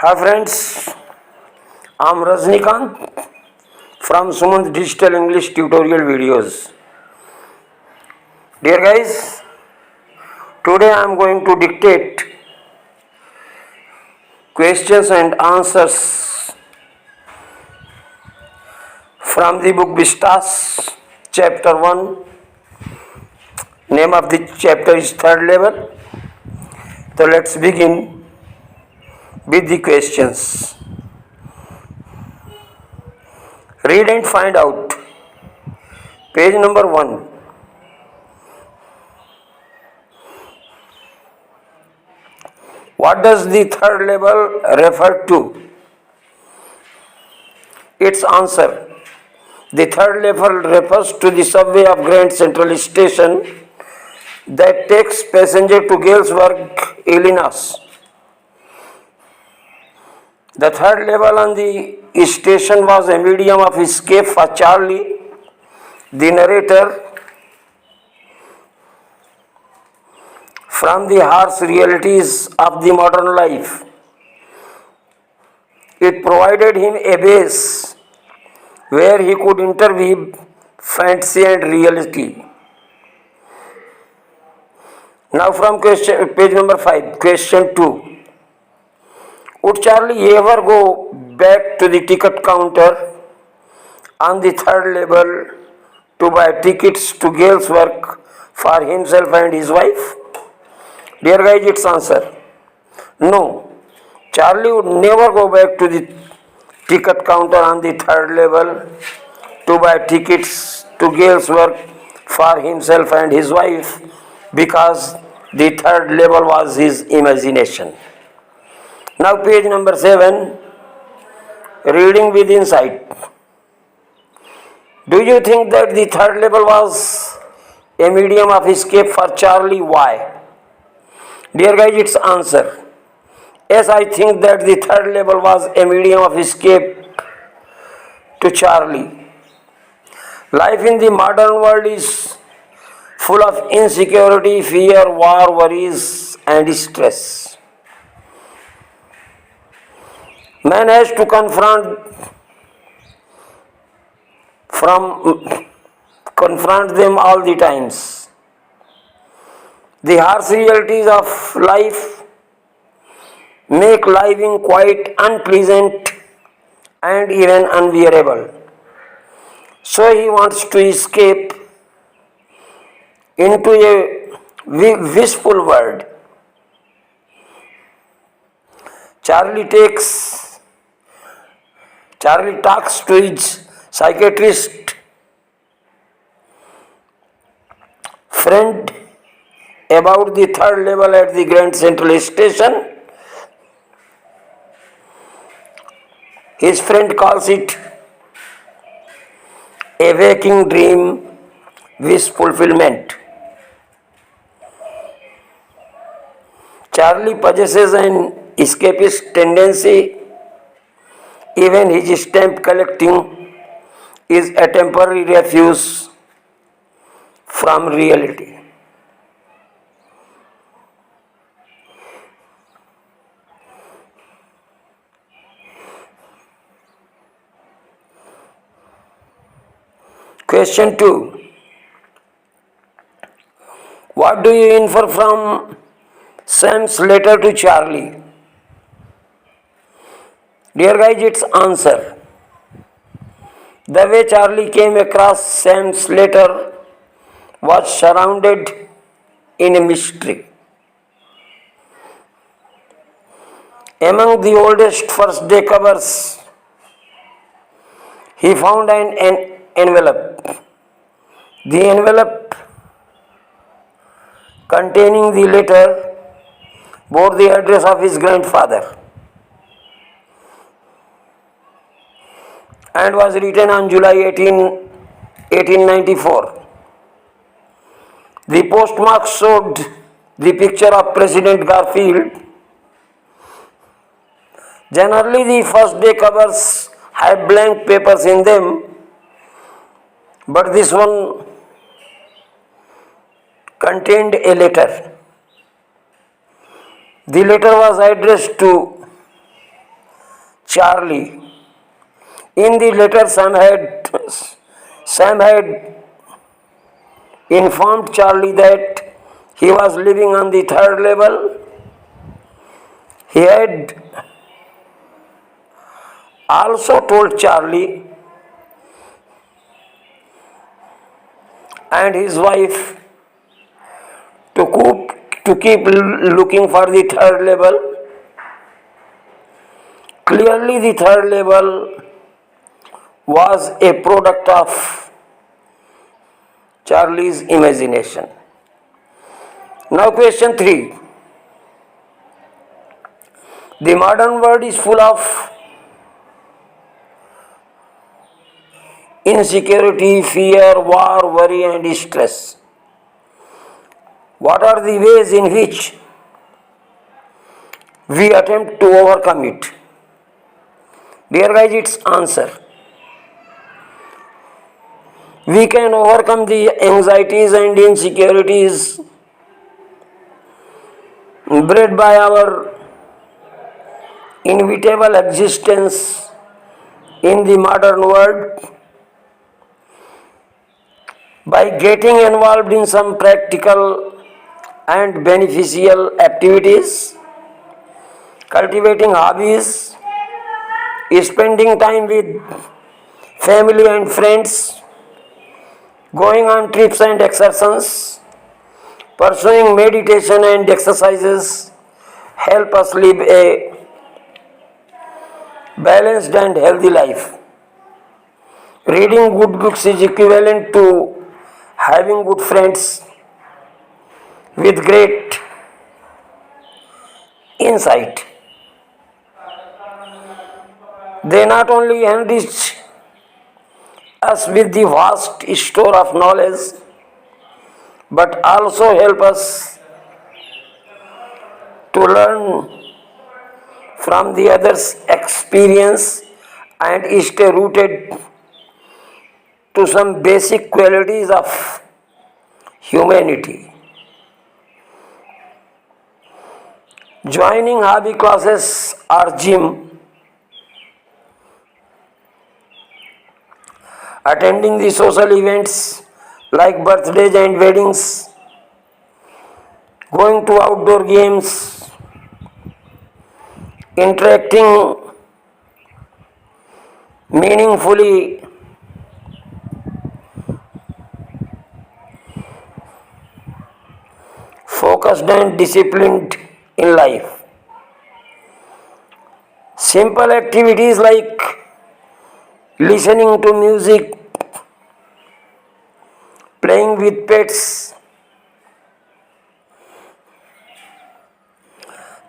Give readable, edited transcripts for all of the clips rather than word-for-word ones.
Hi friends, I'm Rajnikant from Sumant Digital English Tutorial Videos. Dear guys, today I'm going to dictate questions and answers from the book Vistas, Chapter 1. Name of the chapter is Third Level. So let's begin with the questions. Read and find out. Page number 1. What does the third level refer to? Its answer. The third level refers to the subway of Grand Central Station that takes passenger to Galesburg, Illinois. The third level on the station was a medium of escape for Charlie, the narrator, from the harsh realities of the modern life. It provided him a base where he could interweave fantasy and reality. Now from page number 5, question 2. Would Charlie ever go back to the ticket counter on the third level to buy tickets to Galesburg for himself and his wife? Dear guys, its answer. No. Charlie would never go back to the ticket counter on the third level to buy tickets to Galesburg for himself and his wife because the third level was his imagination. Now page number 7, reading with insight. Do you think that the third level was a medium of escape for Charlie? Why? Dear guys, its answer. Yes, I think that the third level was a medium of escape to Charlie. Life in the modern world is full of insecurity, fear, war, worries, and stress. Man has to confront them all the times. The harsh realities of life make living quite unpleasant and even unbearable. So he wants to escape into a wishful world. Charlie talks to his psychiatrist friend about the third level at the Grand Central Station. His friend calls it a waking dream, wish fulfillment. Charlie possesses an escapist tendency. Even his stamp collecting is a temporary refuge from reality. Question 2. What do you infer from Sam's letter to Charlie? Dear guys, its answer. The way Charlie came across Sam's letter was surrounded in a mystery. Among the oldest first day covers, he found an envelope. The envelope containing the letter bore the address of his grandfather and was written on July 18, 1894. The postmark showed the picture of President Garfield. Generally, the first day covers have blank papers in them, but this one contained a letter. The letter was addressed to Charlie. In the letter, Sam had informed Charlie that he was living on the third level. He had also told Charlie and his wife to keep looking for the third level. Clearly, the third level was a product of Charlie's imagination. Now, question 3. The modern world is full of insecurity, fear, war, worry, and stress. What are the ways in which we attempt to overcome it? Dear guys, its answer. We can overcome the anxieties and insecurities bred by our inevitable existence in the modern world by getting involved in some practical and beneficial activities, cultivating hobbies, spending time with family and friends, going on trips and excursions, pursuing meditation and exercises help us live a balanced and healthy life. Reading good books is equivalent to having good friends with great insight. They not only enrich us with the vast store of knowledge, but also help us to learn from the others' experience and stay rooted to some basic qualities of humanity. Joining hobby classes or gym, attending the social events like birthdays and weddings, going to outdoor games, interacting meaningfully, focused and disciplined in life. Simple activities like listening to music, playing with pets,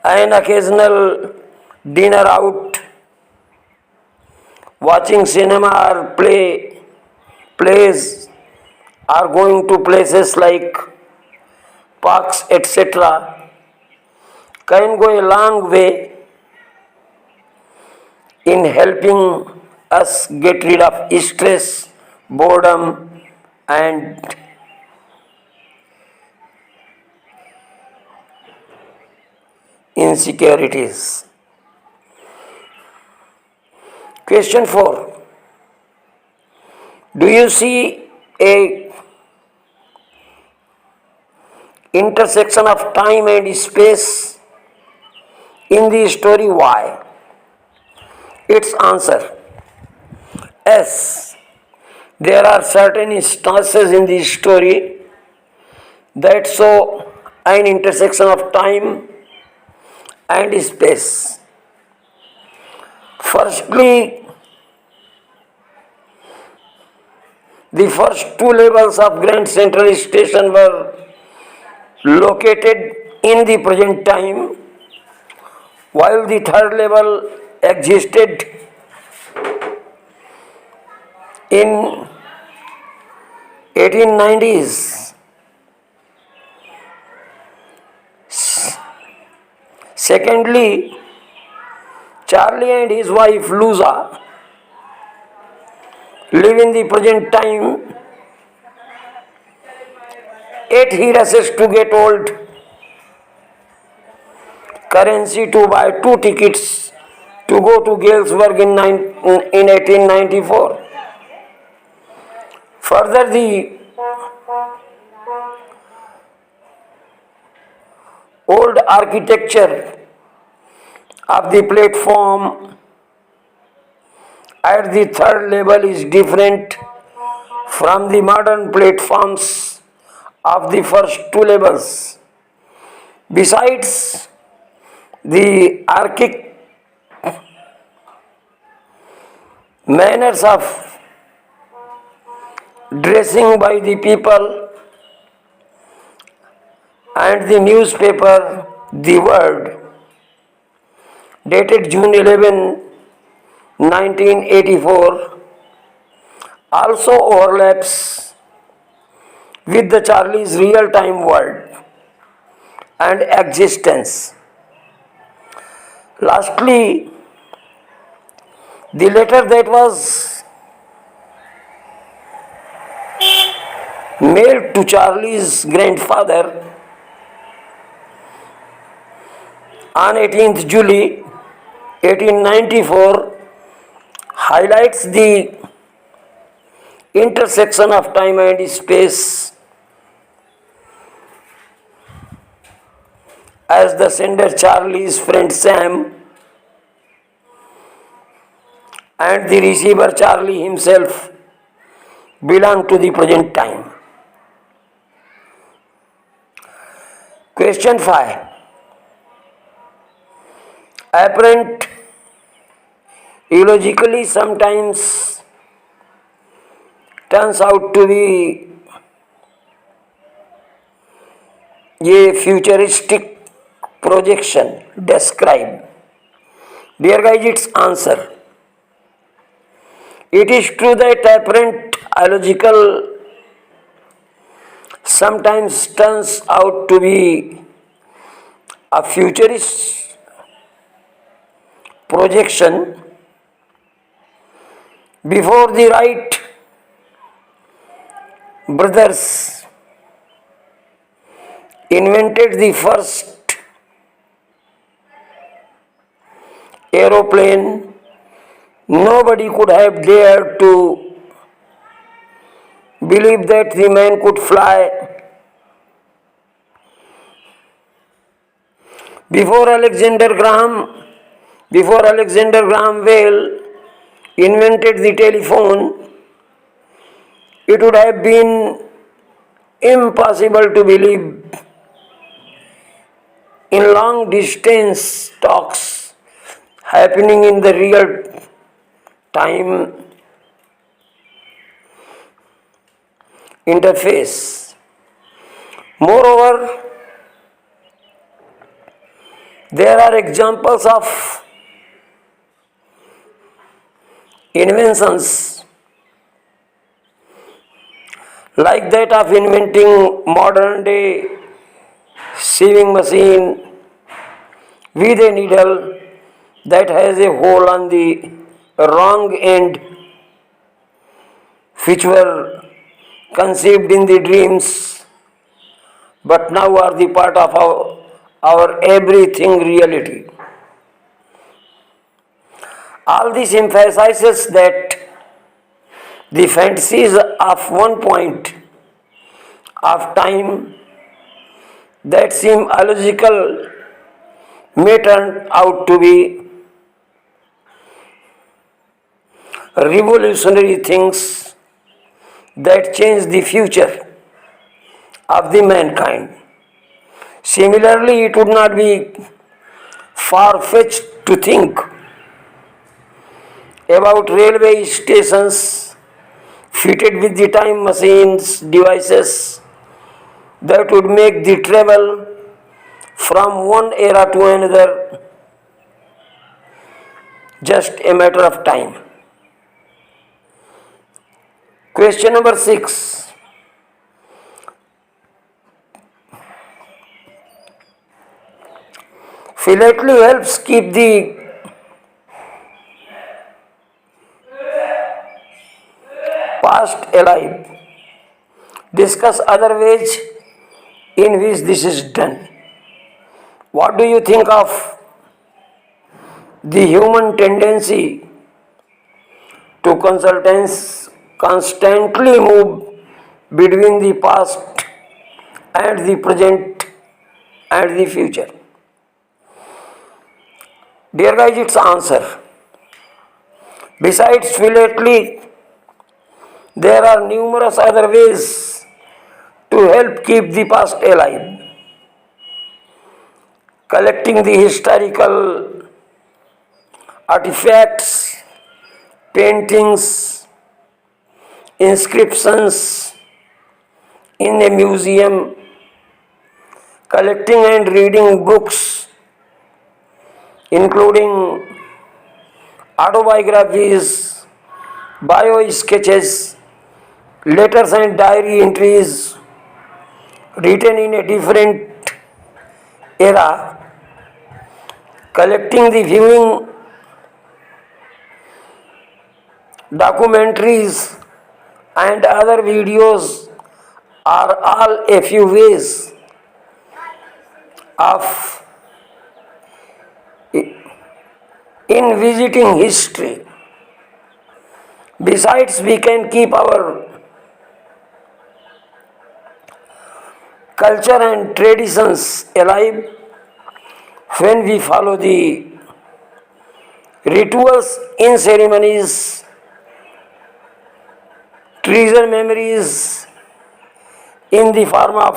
an occasional dinner out, watching cinema or plays, or going to places like parks, etc., can go a long way in helping us get rid of stress, boredom, and insecurities. Question 4. Do you see a intersection of time and space in the story? Why? Its answer. Yes, there are certain instances in the story that show an intersection of time and space. Firstly, the first two levels of Grand Central Station were located in the present time, while the third level existed in 1890s. Secondly, Charlie and his wife Luza live in the present time, yet he rushes to get old currency to buy 2 tickets to go to Galesburg in 1894. Further, the old architecture of the platform at the third level is different from the modern platforms of the first two levels. Besides, the archaic manners of dressing by the people and the newspaper, The Word, dated June 11, 1984, also overlaps with the Charlie's real-time world and existence. Lastly, the letter that was mailed to Charlie's grandfather on 18th July 1894 highlights the intersection of time and space, as the sender Charlie's friend Sam and the receiver Charlie himself belong to the present time. Question 5. Apparent illogically sometimes turns out to be a futuristic projection. Describe. Dear guys, its answer. It is true that apparent illogical sometimes turns out to be a futurist projection. Before the Wright brothers invented the first aeroplane, nobody could have dared to believe that the man could fly. Before Alexander Graham Bell invented the telephone, it would have been impossible to believe in long distance talks happening in the real time interface. Moreover, there are examples of inventions like that of inventing modern day sewing machine with a needle that has a hole on the wrong end, which were conceived in the dreams but now are the part of our everything reality. All this emphasizes that the fantasies of one point of time that seem illogical may turn out to be revolutionary things that change the future of the mankind. Similarly, it would not be far-fetched to think about railway stations fitted with the time machines devices that would make the travel from one era to another just a matter of time. Question number 6. Philately helps keep the past alive. Discuss other ways in which this is done. What do you think of the human tendency to constantly move between the past and the present and the future. Dear guys, its answer. Besides philately, there are numerous other ways to help keep the past alive. Collecting the historical artifacts, paintings, inscriptions in a museum, collecting and reading books, including autobiographies, bio sketches, letters and diary entries written in a different era, collecting the viewing documentaries and other videos are all a few ways of in visiting history. Besides, we can keep our culture and traditions alive when we follow the rituals in ceremonies, treasure memories in the form of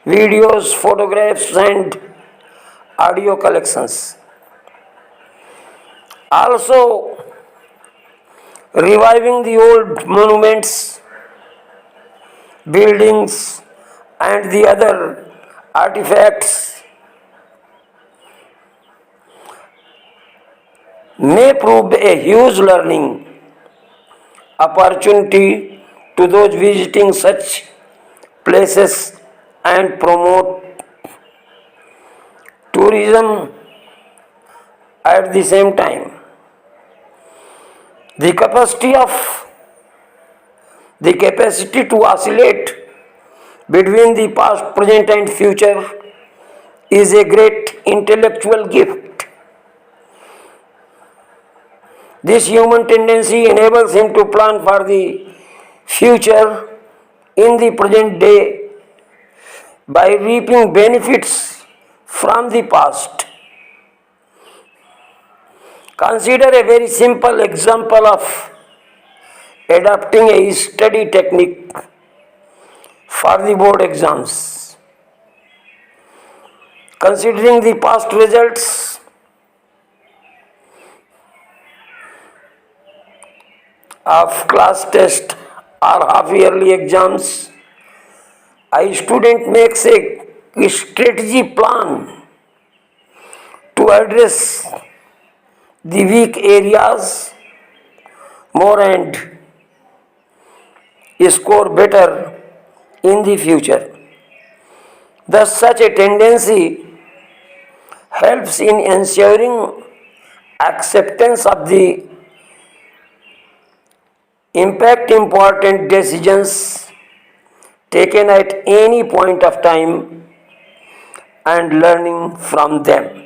videos, photographs, and audio collections. Also, reviving the old monuments, buildings, and the other artifacts may prove a huge learning opportunity to those visiting such places and promote tourism at the same time. The capacity to oscillate between the past, present, and future is a great intellectual gift. This human tendency enables him to plan for the future in the present day by reaping benefits from the past. Consider a very simple example of adopting a study technique for the board exams. Considering the past results of class test or half-yearly exams, a student makes a strategy plan to address the weak areas more and score better in the future. Thus, such a tendency helps in ensuring acceptance of the impact important decisions taken at any point of time and learning from them.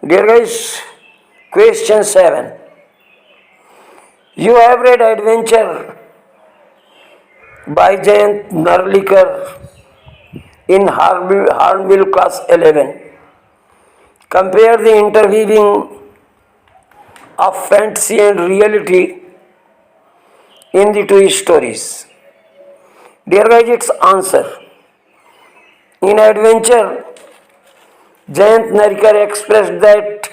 Dear guys, question 7. You have read Adventure by Jayant Narlikar in Hornbill class 11. Compare the interweaving of fantasy and reality in the two stories. Dear guys, its answer. In Adventure, Jayant Narlikar expressed that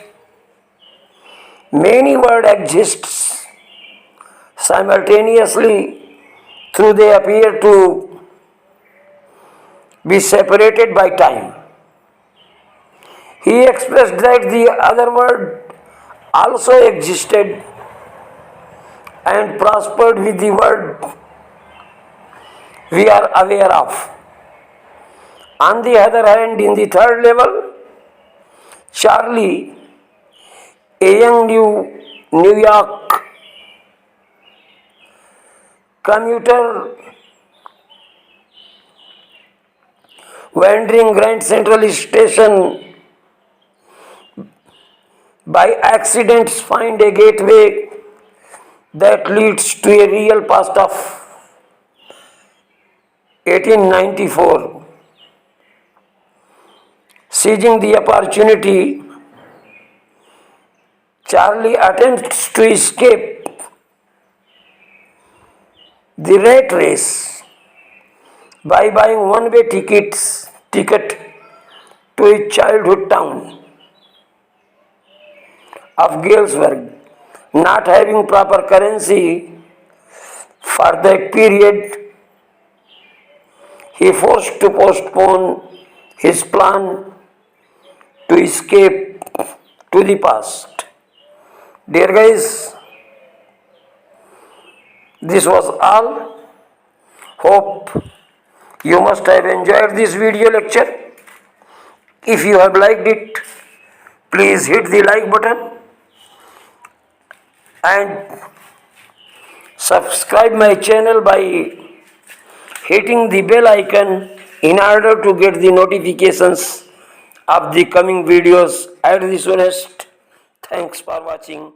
many words exist simultaneously, though they appear to be separated by time. He expressed that the other world also existed and prospered with the world we are aware of. On the other hand, in the third level, Charlie, a young New York commuter wandering Grand Central Station by accidents find a gateway that leads to a real past of 1894. Seizing the opportunity, Charlie attempts to escape the rat race by buying one-way ticket to his childhood town of Galesburg. Not having proper currency for that period, he forced to postpone his plan to escape to the past. Dear guys, this was all. Hope you must have enjoyed this video lecture. If you have liked it, please hit the like button and subscribe my channel by hitting the bell icon in order to get the notifications of the coming videos at the soonest. Thanks for watching.